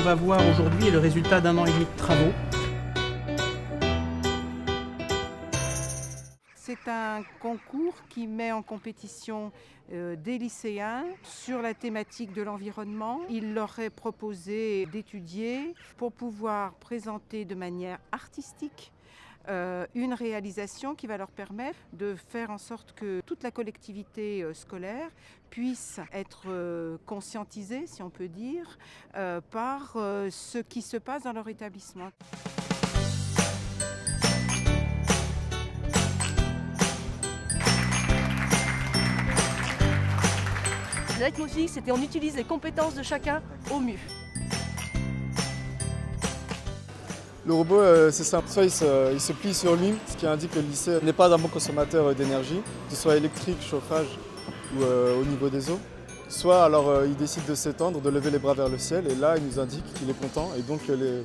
va voir aujourd'hui est le résultat d'un an et demi de travaux. C'est un concours qui met en compétition des lycéens sur la thématique de l'environnement. Il leur est proposé d'étudier pour pouvoir présenter de manière artistique une réalisation qui va leur permettre de faire en sorte que toute la collectivité scolaire puisse être conscientisée, si on peut dire, par ce qui se passe dans leur établissement. Le leitmotiv, c'était on utilise les compétences de chacun au mieux. Le robot, c'est simple. Soit il se plie sur lui, ce qui indique que le lycée n'est pas un bon consommateur d'énergie, que ce soit électrique, chauffage ou au niveau des eaux. Soit alors il décide de s'étendre, de lever les bras vers le ciel, et là il nous indique qu'il est content et donc que le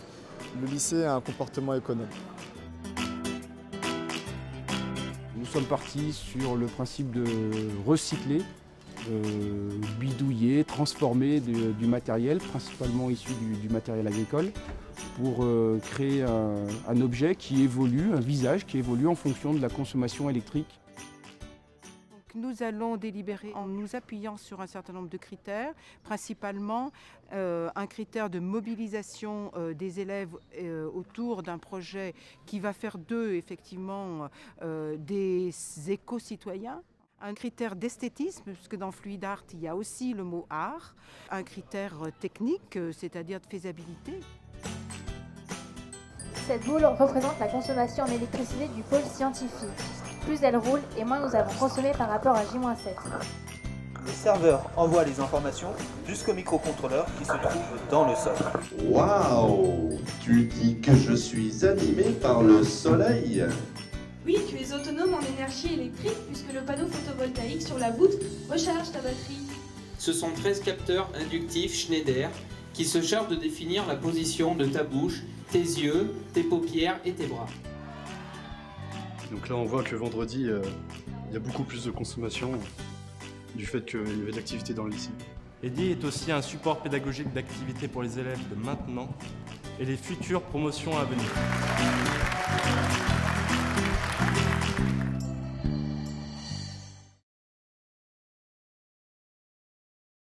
lycée a un comportement économe. Nous sommes partis sur le principe de recycler, bidouiller, transformer du matériel, principalement issu du matériel agricole, pour créer un objet qui évolue, un visage qui évolue en fonction de la consommation électrique. Nous allons délibérer en nous appuyant sur un certain nombre de critères, principalement un critère de mobilisation des élèves autour d'un projet qui va faire d'eux effectivement des éco-citoyens. Un critère d'esthétisme, puisque dans Fluid Art, il y a aussi le mot art. Un critère technique, c'est-à-dire de faisabilité. Cette boule représente la consommation en électricité du pôle scientifique. Plus elle roule et moins nous avons consommé par rapport à J-7. Les serveurs envoient les informations jusqu'au microcontrôleur qui se trouve dans le sol. Waouh! Tu dis que je suis animé par le soleil? Oui, tu es autonome en énergie électrique puisque le panneau photovoltaïque sur la voûte recharge ta batterie. Ce sont 13 capteurs inductifs Schneider qui se chargent de définir la position de ta bouche, tes yeux, tes paupières et tes bras. Donc là on voit que vendredi, il y a beaucoup plus de consommation du fait qu'il y avait de l'activité dans le lycée. EDI est aussi un support pédagogique d'activité pour les élèves de maintenant et les futures promotions à venir.